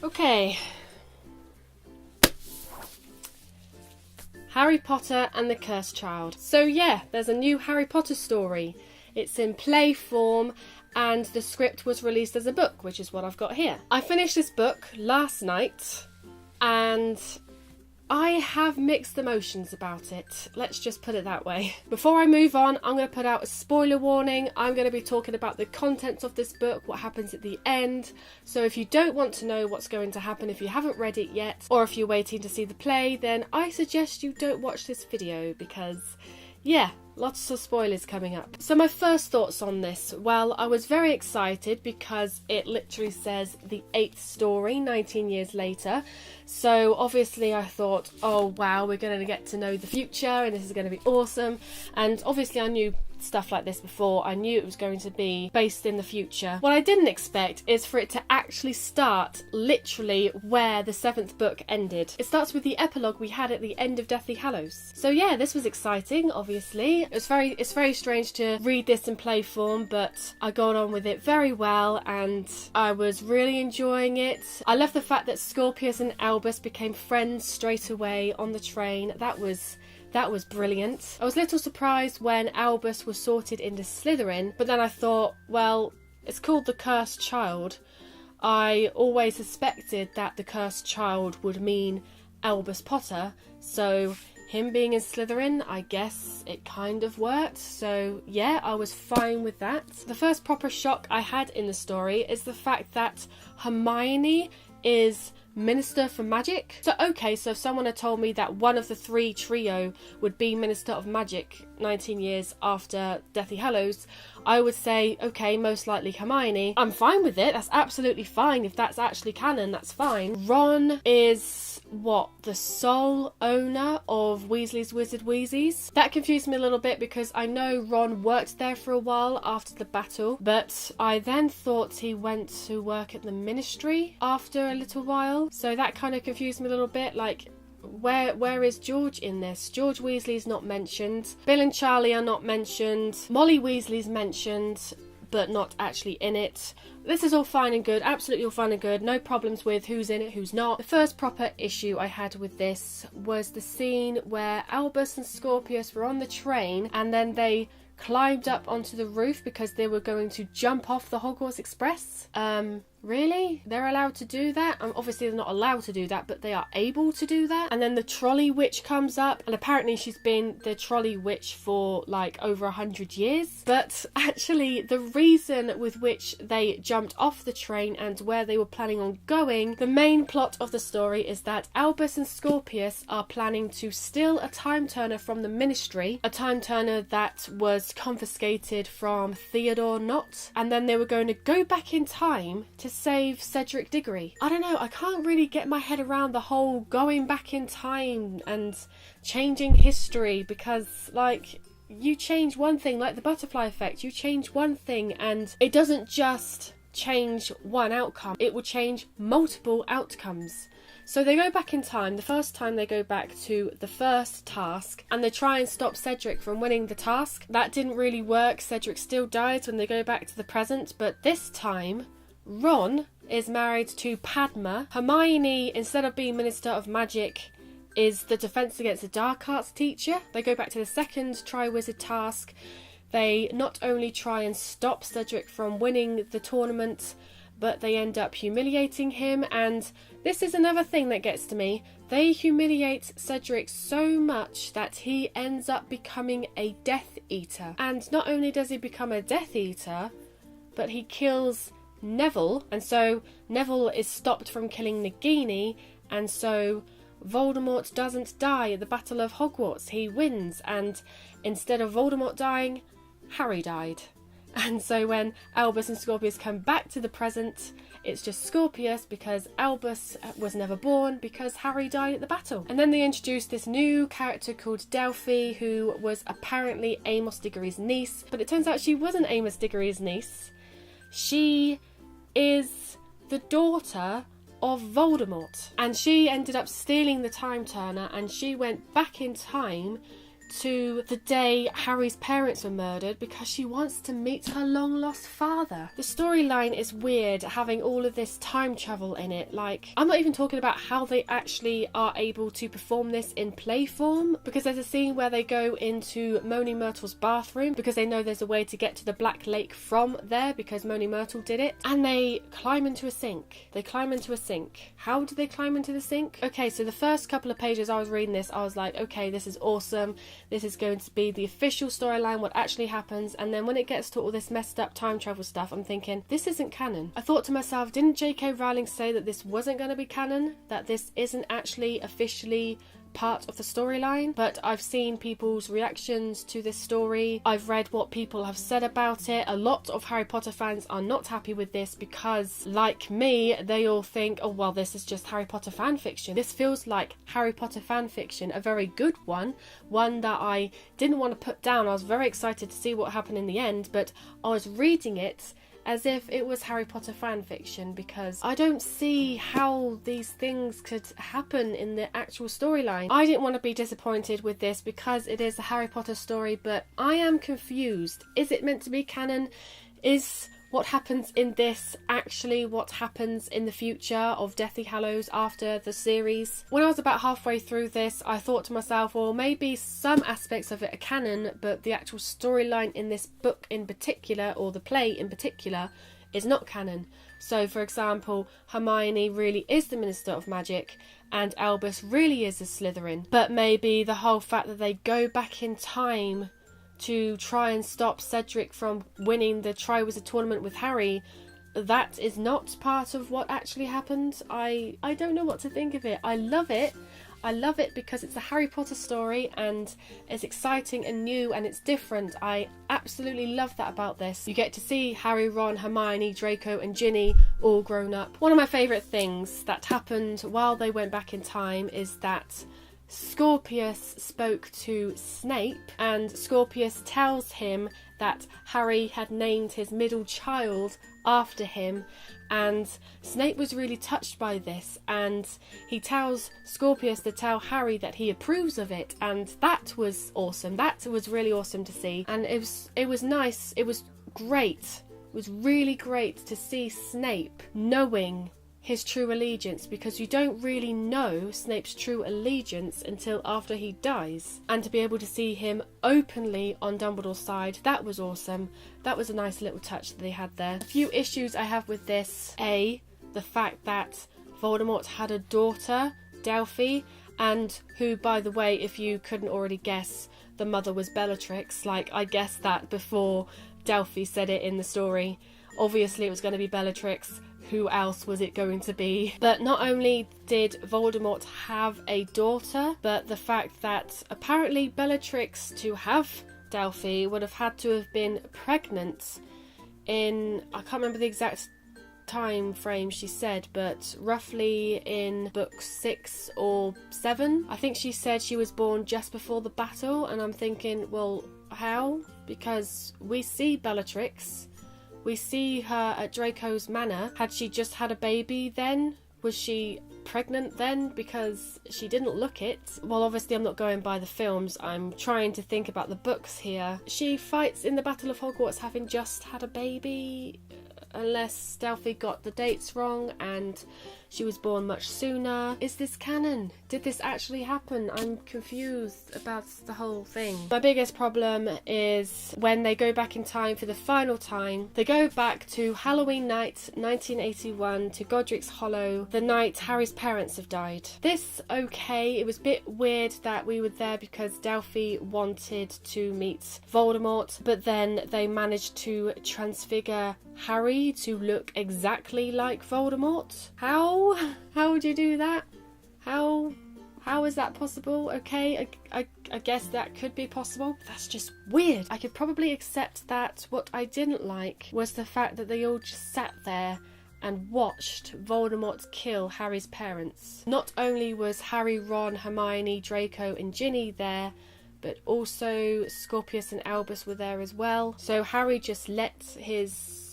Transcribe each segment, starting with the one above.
Okay. Harry Potter and the Cursed Child. So yeah, there's a new Harry Potter story. It's in play form and the script was released as a book, which is what I've got here. I finished this book last night and I have mixed emotions about it. Let's just put it that way. Before I move on, I'm going to put out a spoiler warning. I'm going to be talking about the contents of this book, what happens at the end. So if you don't want to know what's going to happen, if you haven't read it yet, or if you're waiting to see the play, then I suggest you don't watch this video because, yeah, lots of spoilers coming up. So my first thoughts on this, well, I was very excited because it literally says the 8th story 19 years later. So obviously I thought, oh wow, we're going to get to know the future and this is going to be awesome. And obviously I knew stuff like this before. I knew it was going to be based in the future. What I didn't expect is for it to actually start literally where the 7th book ended. It starts with the epilogue we had at the end of Deathly Hallows. So yeah, this was exciting, obviously. It's very strange to read this in play form, but I got on with it very well and I was really enjoying it. I love the fact that Scorpius and Albus became friends straight away on the train. That was brilliant. I was a little surprised when Albus was sorted into Slytherin, but then I thought, well, it's called the Cursed Child. I always suspected that the Cursed Child would mean Albus Potter, so him being in Slytherin, I guess it kind of worked. So yeah, I was fine with that. The first proper shock I had in the story is the fact that Hermione is Minister for Magic. So okay, so if someone had told me that one of the 3 trio would be Minister of Magic 19 years after Deathly Hallows, I would say, okay, most likely Hermione. I'm fine with it, that's absolutely fine. If that's actually canon, that's fine. Ron is, what, the sole owner of Weasley's Wizard Wheezies? That confused me a little bit because I know Ron worked there for a while after the battle, but I then thought he went to work at the Ministry after a little while. So that kind of confused me a little bit, like, where is George in this? George Weasley's not mentioned. Bill and Charlie are not mentioned. Molly Weasley's mentioned, but not actually in it. This is all fine and good, absolutely all fine and good, no problems with who's in it, who's not. The first proper issue I had with this was the scene where Albus and Scorpius were on the train and then they climbed up onto the roof because they were going to jump off the Hogwarts Express. Really? They're allowed to do that? Obviously they're not allowed to do that, but they are able to do that. And then the trolley witch comes up, and apparently she's been the trolley witch for like over 100 years. But actually the reason with which they jumped off the train and where they were planning on going, the main plot of the story is that Albus and Scorpius are planning to steal a time turner from the Ministry, a time turner that was confiscated from Theodore Nott, and then they were going to go back in time to save Cedric Diggory. I don't know, I can't really get my head around the whole going back in time and changing history, because like, you change one thing, like the butterfly effect, you change one thing and it doesn't just change one outcome, it will change multiple outcomes. So they go back in time. The first time they go back to the first task and they try and stop Cedric from winning the task. That didn't really work. Cedric still dies when they go back to the present, but this time Ron is married to Padma. Hermione, instead of being Minister of Magic, is the Defense Against the Dark Arts teacher. They go back to the second Triwizard task. They not only try and stop Cedric from winning the tournament, but they end up humiliating him, and this is another thing that gets to me. They humiliate Cedric so much that he ends up becoming a Death Eater. And not only does he become a Death Eater, but he kills Neville, and so Neville is stopped from killing Nagini, and so Voldemort doesn't die at the Battle of Hogwarts. He wins, and instead of Voldemort dying, Harry died. And so when Albus and Scorpius come back to the present, it's just Scorpius because Albus was never born because Harry died at the battle. And then they introduced this new character called Delphi, who was apparently Amos Diggory's niece, but it turns out she wasn't Amos Diggory's niece. She is the daughter of Voldemort, and she ended up stealing the time turner, and she went back in time to the day Harry's parents were murdered because she wants to meet her long lost father. The storyline is weird, having all of this time travel in it. Like, I'm not even talking about how they actually are able to perform this in play form, because there's a scene where they go into Moaning Myrtle's bathroom because they know there's a way to get to the Black Lake from there because Moaning Myrtle did it, and they climb into a sink. How do they climb into the sink? Okay, so the first couple of pages I was reading this, I was like, okay, this is awesome. This is going to be the official storyline, what actually happens. And then when it gets to all this messed up time travel stuff, I'm thinking, this isn't canon. I thought to myself, didn't J.K. Rowling say that this wasn't going to be canon? That this isn't actually officially part of the storyline? But I've seen people's reactions to this story. I've read what people have said about it. A lot of Harry Potter fans are not happy with this because, like me, they all think, oh well, this is just Harry Potter fan fiction. This feels like Harry Potter fan fiction, a very good one that I didn't want to put down. I was very excited to see what happened in the end, but I was reading it as if it was Harry Potter fan fiction because I don't see how these things could happen in the actual storyline. I didn't want to be disappointed with this because it is a Harry Potter story, but I am confused. Is it meant to be canon? Is what happens in this actually what happens in the future of Deathly Hallows after the series? When I was about halfway through this, I thought to myself, well, maybe some aspects of it are canon, but the actual storyline in this book in particular, or the play in particular, is not canon. So, for example, Hermione really is the Minister of Magic, and Albus really is a Slytherin. But maybe the whole fact that they go back in time to try and stop Cedric from winning the Triwizard Tournament with Harry, that is not part of what actually happened. I don't know what to think of it. I love it. I love it because it's a Harry Potter story and it's exciting and new and it's different. I absolutely love that about this. You get to see Harry, Ron, Hermione, Draco and Ginny all grown up. One of my favourite things that happened while they went back in time is that Scorpius spoke to Snape, and Scorpius tells him that Harry had named his middle child after him, and Snape was really touched by this, and he tells Scorpius to tell Harry that he approves of it, and that was awesome. That was really awesome to see, and it was nice. It was great. It was really great to see Snape knowing his true allegiance, because you don't really know Snape's true allegiance until after he dies, and to be able to see him openly on Dumbledore's side, that was awesome. That was a nice little touch that they had there. A few issues I have with this: A, the fact that Voldemort had a daughter, Delphi, and who, by the way, if you couldn't already guess, the mother was Bellatrix. Like, I guessed that before Delphi said it in the story. Obviously it was going to be Bellatrix. Who else was it going to be? But not only did Voldemort have a daughter, but the fact that apparently Bellatrix, to have Delphi, would have had to have been pregnant in, I can't remember the exact time frame she said, but roughly in book 6 or 7. I think she said she was born just before the battle, and I'm thinking, well, how? Because we see Bellatrix. We see her at Draco's Manor. Had she just had a baby then? Was she pregnant then? Because she didn't look it. Well, obviously I'm not going by the films. I'm trying to think about the books here. She fights in the Battle of Hogwarts having just had a baby, unless Delphi got the dates wrong and she was born much sooner. Is this canon? Did this actually happen? I'm confused about the whole thing. My biggest problem is when they go back in time for the final time. They go back to Halloween night 1981 to Godric's Hollow, the night Harry's parents have died. This, okay, it was a bit weird that we were there because Delphi wanted to meet Voldemort, but then they managed to transfigure Harry to look exactly like Voldemort. How would you do that? How is that possible? Okay, I guess that could be possible. That's just weird. I could probably accept that. What I didn't like was the fact that they all just sat there and watched Voldemort kill Harry's parents. Not only was Harry, Ron, Hermione, Draco and Ginny there, but also Scorpius and Albus were there as well. So Harry just let his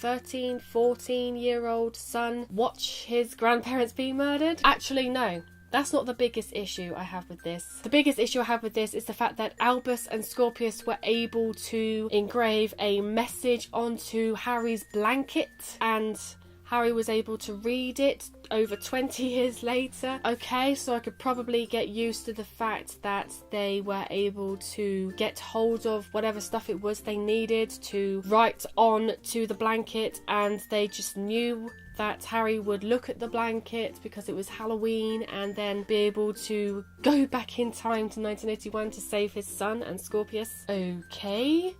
13, 14-year-old son watch his grandparents be murdered? Actually, no. That's not the biggest issue I have with this. The biggest issue I have with this is the fact that Albus and Scorpius were able to engrave a message onto Harry's blanket, and Harry was able to read it over 20 years later. Okay, so I could probably get used to the fact that they were able to get hold of whatever stuff it was they needed to write on to the blanket, and they just knew that Harry would look at the blanket because it was Halloween and then be able to go back in time to 1981 to save his son and Scorpius. Okay,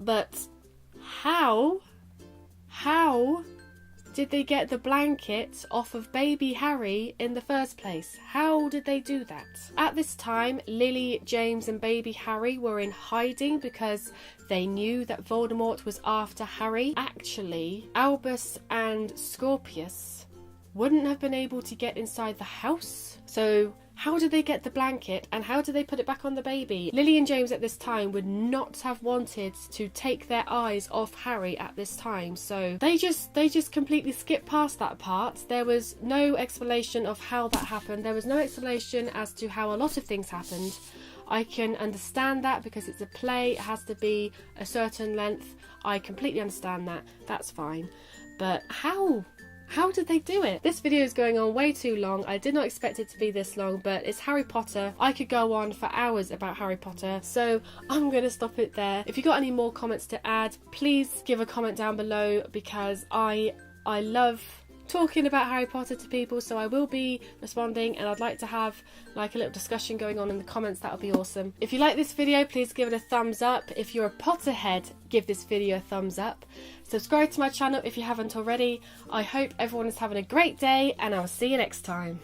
but how did they get the blanket off of baby Harry in the first place? How did they do that? At this time, Lily, James and baby Harry were in hiding because they knew that Voldemort was after Harry. Actually, Albus and Scorpius wouldn't have been able to get inside the house. So how did they get the blanket and how did they put it back on the baby? Lily and James at this time would not have wanted to take their eyes off Harry at this time, so they just completely skipped past that part. There was no explanation of how that happened. There was no explanation as to how a lot of things happened. I can understand that because it's a play, it has to be a certain length. I completely understand that. That's fine. But how? How did they do it? This video is going on way too long. I did not expect it to be this long, but it's Harry Potter. I could go on for hours about Harry Potter, so I'm going to stop it there. If you got any more comments to add, please give a comment down below because I love talking about Harry Potter to people, so I will be responding and I'd like to have like a little discussion going on in the comments. That would be awesome. If you like this video, please give it a thumbs up. If you're a Potterhead, give this video a thumbs up. Subscribe to my channel if you haven't already. I hope everyone is having a great day and I will see you next time.